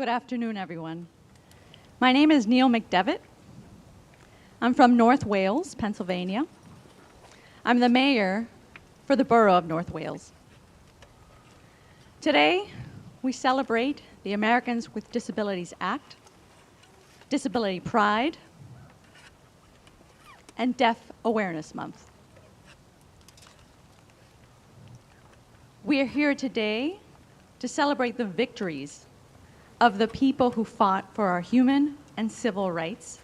Good afternoon, everyone. My name is Neil McDevitt. I'm from North Wales, Pennsylvania. I'm the mayor for the borough of North Wales. Today, we celebrate the Americans with Disabilities Act, Disability Pride, and Deaf Awareness Month. We are here today to celebrate the victories of the people who fought for our human and civil rights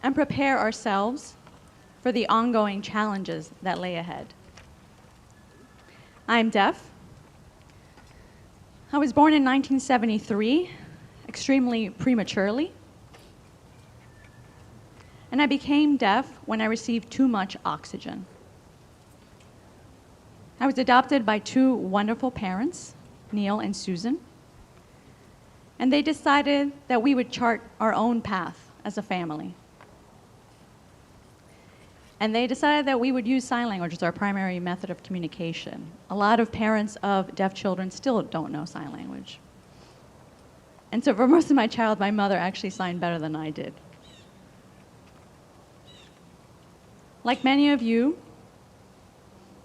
and prepare ourselves for the ongoing challenges that lay ahead. I'm deaf. I was born in 1973, extremely prematurely, and I became deaf when I received too much oxygen. I was adopted by two wonderful parents, Neil and Susan, and they decided that we would chart our own path as a family. And they decided that we would use sign language as our primary method of communication. A lot of parents of deaf children still don't know sign language. And so for most of my childhood, my mother actually signed better than I did. Like many of you,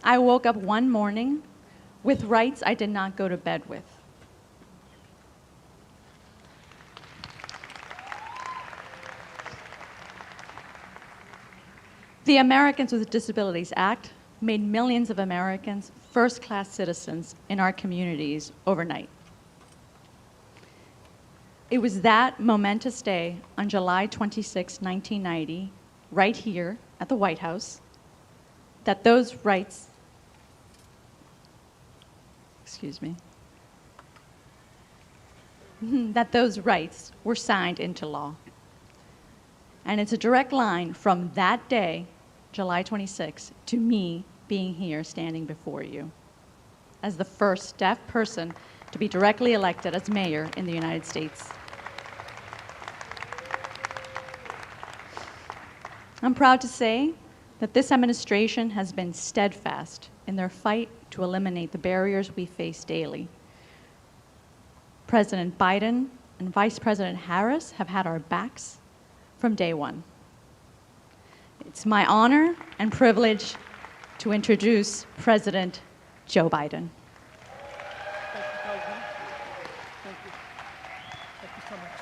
I woke up one morning with rights I did not go to bed with. The Americans with Disabilities Act made millions of Americans first-class citizens in our communities overnight. It was that momentous day on July 26, 1990, right here at the White House, that those rights, that those rights were signed into law. And it's a direct line from that day, July 26, to me being here standing before you as the first deaf person to be directly elected as mayor in the United States. I'm proud to say that this administration has been steadfast in their fight to eliminate the barriers we face daily. President Biden and Vice President Harris have had our backs from day one. It's my honor and privilege to introduce President Joe Biden. Thank you, President. Thank you. Thank you so much.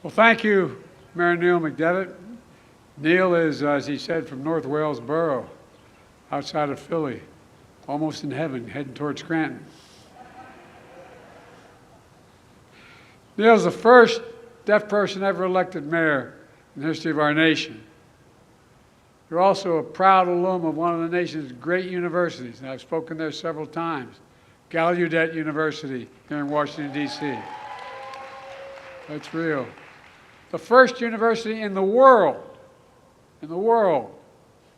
Well, thank you, Mayor Neil McDevitt. Neil is, as he said, from North Wales Borough, outside of Philly, almost in heaven, heading towards Scranton. Neil's the first deaf person ever elected mayor in the history of our nation. You're also a proud alum of one of the nation's great universities, and I've spoken there several times, Gallaudet University here in Washington, D.C. That's real. The first university in the world,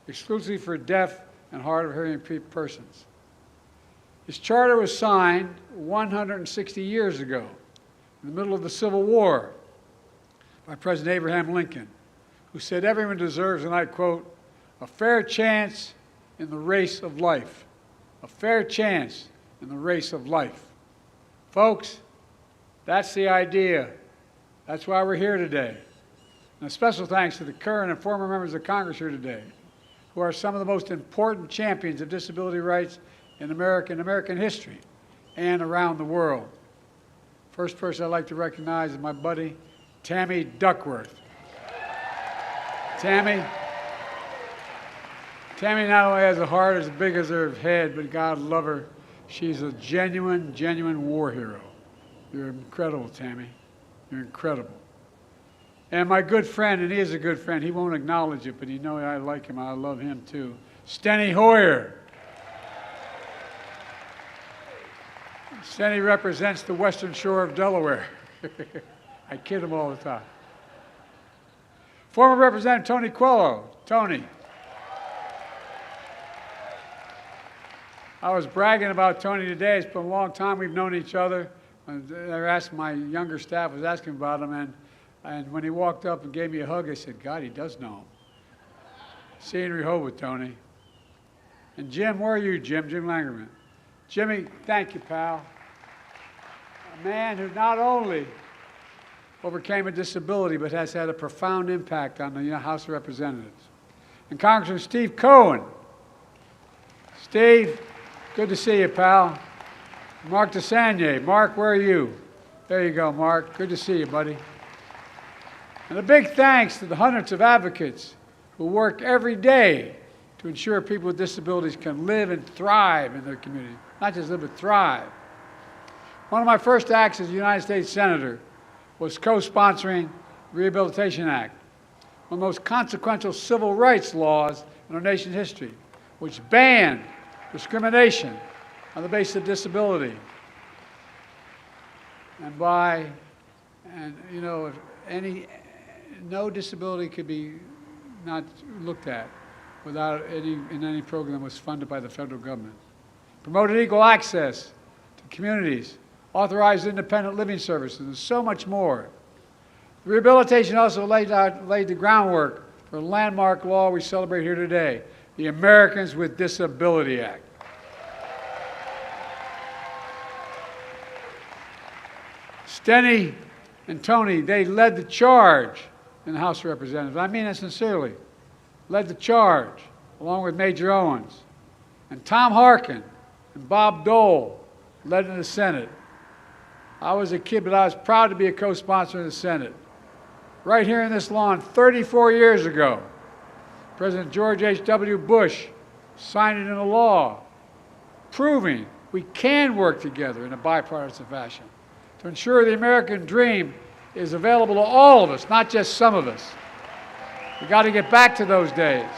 exclusively for deaf and hard of hearing persons. His charter was signed 160 years ago, in the middle of the Civil War, by President Abraham Lincoln, who said everyone deserves, and I quote, a fair chance in the race of life. A fair chance in the race of life. Folks, that's the idea. That's why we're here today. And a special thanks to the current and former members of Congress here today, who are some of the most important champions of disability rights in American history and around the world. First person I'd like to recognize is my buddy, Tammy Duckworth. Tammy not only has a heart as big as her head, but God love her, she's a genuine war hero. You're incredible, Tammy. You're incredible. And my good friend, and he is a good friend, he won't acknowledge it, but you know I like him, I love him too. Steny Hoyer. Steny represents the western shore of Delaware. I kid him all the time. Former Representative Tony Coelho. Tony. I was bragging about Tony today. It's been a long time we've known each other. My younger staff was asking about him, and And when he walked up and gave me a hug, I said, God, he does know him. See you in Rehoboth, Tony. And Jim, where are you, Jim? Jim Langerman. Jimmy, thank you, pal. A man who not only overcame a disability, but has had a profound impact on the House of Representatives. And Congressman Steve Cohen. Steve, good to see you, pal. Mark DeSagne. Mark, where are you? There you go, Mark. Good to see you, buddy. And a big thanks to the hundreds of advocates who work every day to ensure people with disabilities can live and thrive in their community. Not just live, but thrive. One of my first acts as a United States Senator was co-sponsoring the Rehabilitation Act, one of the most consequential civil rights laws in our nation's history, which banned discrimination on the basis of disability. No disability could be not looked at without any program that was funded by the federal government. Promoted equal access to communities, authorized independent living services, and so much more. The rehabilitation also laid the groundwork for the landmark law we celebrate here today, the Americans with Disabilities Act. Steny and Tony, they led the charge in the House of Representatives. I mean that sincerely. Led the charge, along with Major Owens. And Tom Harkin and Bob Dole led in the Senate. I was a kid, but I was proud to be a co-sponsor in the Senate. Right here in this lawn, 34 years ago, President George H.W. Bush signed it into law, proving we can work together in a bipartisan fashion to ensure the American dream is available to all of us, not just some of us. We've got to get back to those days.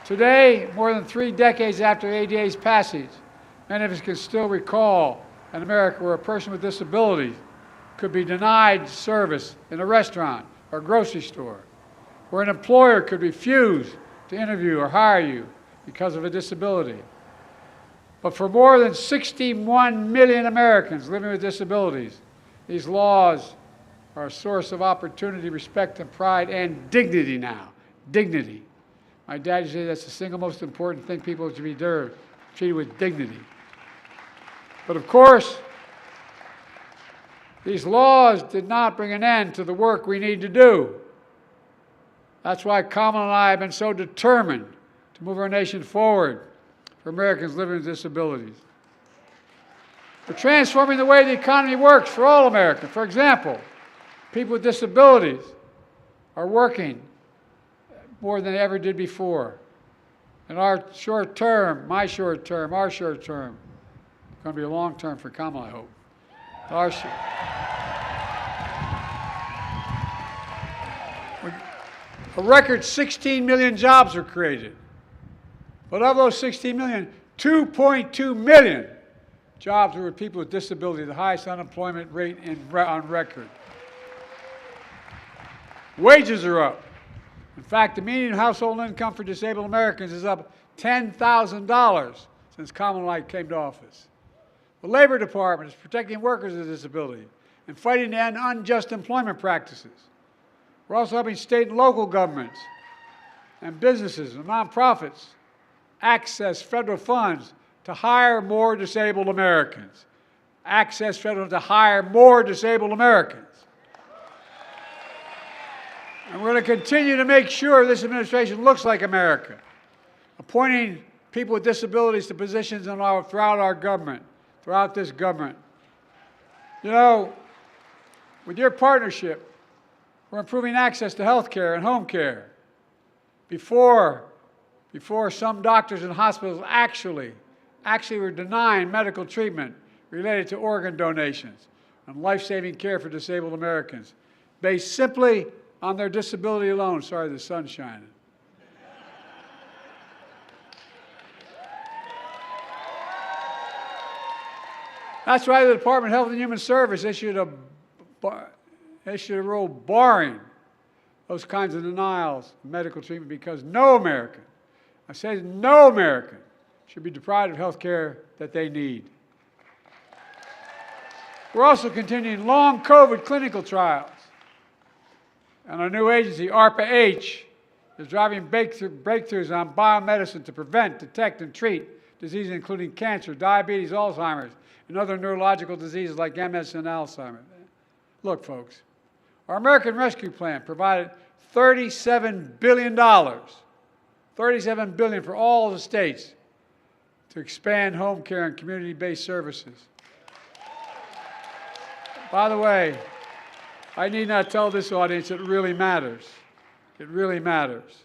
Today, more than 3 decades after ADA's passage, many of us can still recall an America where a person with disabilities could be denied service in a restaurant or grocery store, where an employer could refuse to interview or hire you because of a disability. But for more than 61 million Americans living with disabilities, these laws are a source of opportunity, respect, and pride, and dignity now. Dignity. My dad used to say that's the single most important thing people should be treated with dignity. But of course, these laws did not bring an end to the work we need to do. That's why Kamala and I have been so determined to move our nation forward for Americans living with disabilities. We're transforming the way the economy works for all Americans. For example, people with disabilities are working more than they ever did before. And our short term, our short term, it's going to be a long term for Kamala, I hope. A record 16 million jobs were created. But of those 16 million, 2.2 million jobs were with people with disabilities, the highest unemployment rate on record. Wages are up. In fact, the median household income for disabled Americans is up $10,000 since Kamala and I came to office. The Labor Department is protecting workers with disability and fighting to end unjust employment practices. We're also helping state and local governments and businesses and nonprofits access federal funds to hire more disabled Americans. Access federal to hire more disabled Americans. And we're going to continue to make sure this administration looks like America, appointing people with disabilities to positions throughout our government, throughout this government. You know, with your partnership, we're improving access to health care and home care. Before some doctors and hospitals actually were denying medical treatment related to organ donations and life-saving care for disabled Americans, based simply on their disability alone. Sorry, the sun's shining. That's why the Department of Health and Human Services issued a rule barring those kinds of denials of medical treatment, because no American, I say no American, should be deprived of health care that they need. We're also continuing long COVID clinical trials. And our new agency, ARPA-H, is driving breakthroughs on biomedicine to prevent, detect, and treat diseases including cancer, diabetes, Alzheimer's, and other neurological diseases like MS and Alzheimer's. Look, folks, our American Rescue Plan provided $37 billion, $37 billion for all the states to expand home care and community-based services. By the way, I need not tell this audience it really matters. It really matters.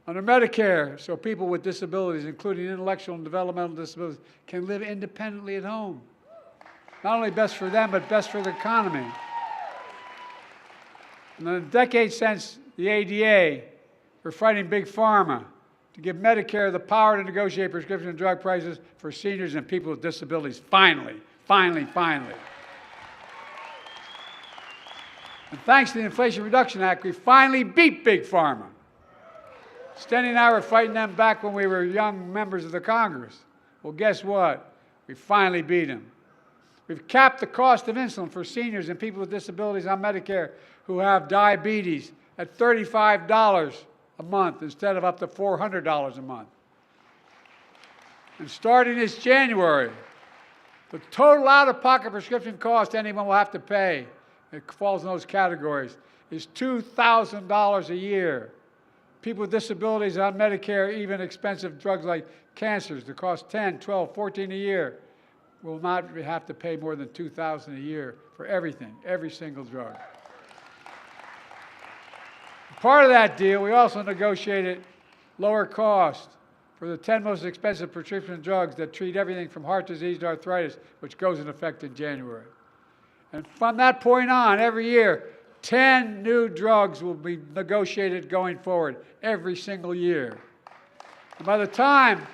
Under Medicare, so people with disabilities, including intellectual and developmental disabilities, can live independently at home. Not only best for them, but best for the economy. And in the decades since the ADA, we're fighting Big Pharma to give Medicare the power to negotiate prescription drug prices for seniors and people with disabilities. Finally, finally, finally. And thanks to the Inflation Reduction Act, we finally beat Big Pharma. Stenny and I were fighting them back when we were young members of the Congress. Well, guess what? We finally beat them. We've capped the cost of insulin for seniors and people with disabilities on Medicare who have diabetes at $35 a month instead of up to $400 a month. And starting this January, the total out-of-pocket prescription cost anyone will have to pay, it falls in those categories, is $2,000 a year. People with disabilities on Medicare, even expensive drugs like cancers that cost $10, $12, $14 a year, will not have to pay more than $2,000 a year for everything, every single drug. Part of that deal, we also negotiated lower cost for the 10 most expensive prescription drugs that treat everything from heart disease to arthritis, which goes into effect in January. And from that point on, every year, 10 new drugs will be negotiated going forward every single year. And by the time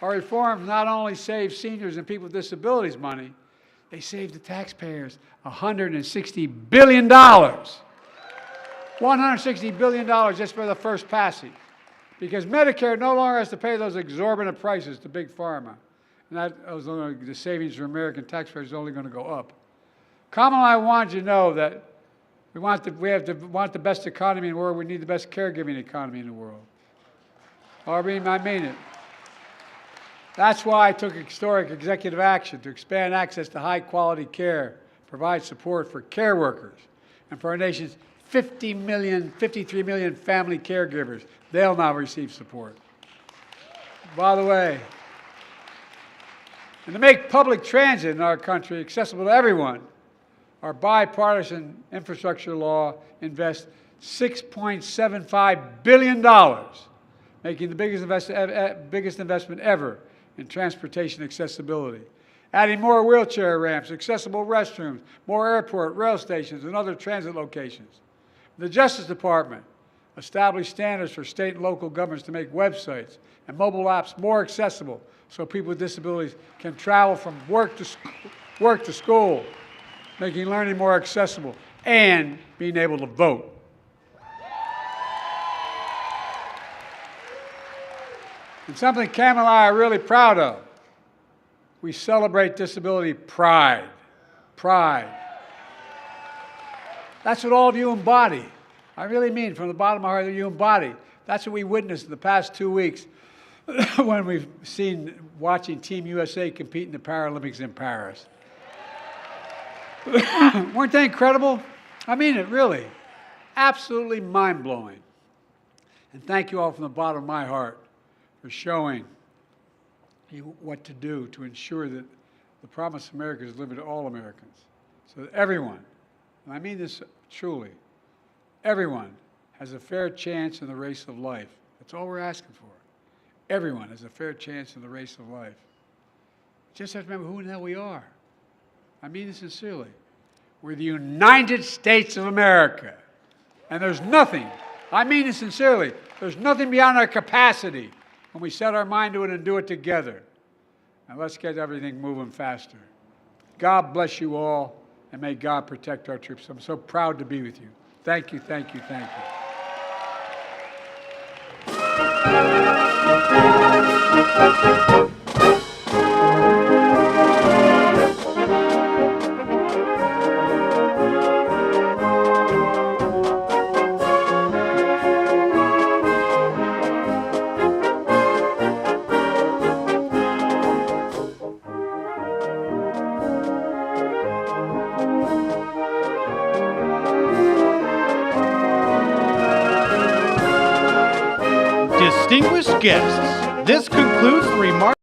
our reforms not only save seniors and people with disabilities money, they save the taxpayers $160 billion. $160 billion just for the first passage. Because Medicare no longer has to pay those exorbitant prices to Big Pharma. And the savings for American taxpayers is only going to go up. Kamala, I want you to know that we want the best economy in the world. We need the best caregiving economy in the world. I mean it. That's why I took historic executive action to expand access to high-quality care, provide support for care workers, and for our nation's 53 million family caregivers. They'll now receive support. By the way, and to make public transit in our country accessible to everyone, our bipartisan infrastructure law invests $6.75 billion, making the biggest investment ever in transportation accessibility, adding more wheelchair ramps, accessible restrooms, more airport, rail stations, and other transit locations. The Justice Department established standards for state and local governments to make websites and mobile apps more accessible so people with disabilities can travel from work to school, making learning more accessible, and being able to vote. And something Cam and I are really proud of, we celebrate disability pride. Pride. That's what all of you embody. I really mean, from the bottom of my heart, that you embody. That's what we witnessed in the past 2 weeks when we've watching Team USA compete in the Paralympics in Paris. Weren't they incredible? I mean it, really. Absolutely mind-blowing. And thank you all from the bottom of my heart for showing you what to do to ensure that the promise of America is delivered to all Americans. So that everyone, and I mean this truly, everyone has a fair chance in the race of life. That's all we're asking for. Everyone has a fair chance in the race of life. Just have to remember who the hell we are. I mean this sincerely. We're the United States of America. And there's nothing, I mean this sincerely, there's nothing beyond our capacity when we set our mind to it and do it together. Now let's get everything moving faster. God bless you all, and may God protect our troops. I'm so proud to be with you. Thank you, thank you, thank you. distinguished guests, this concludes the remarks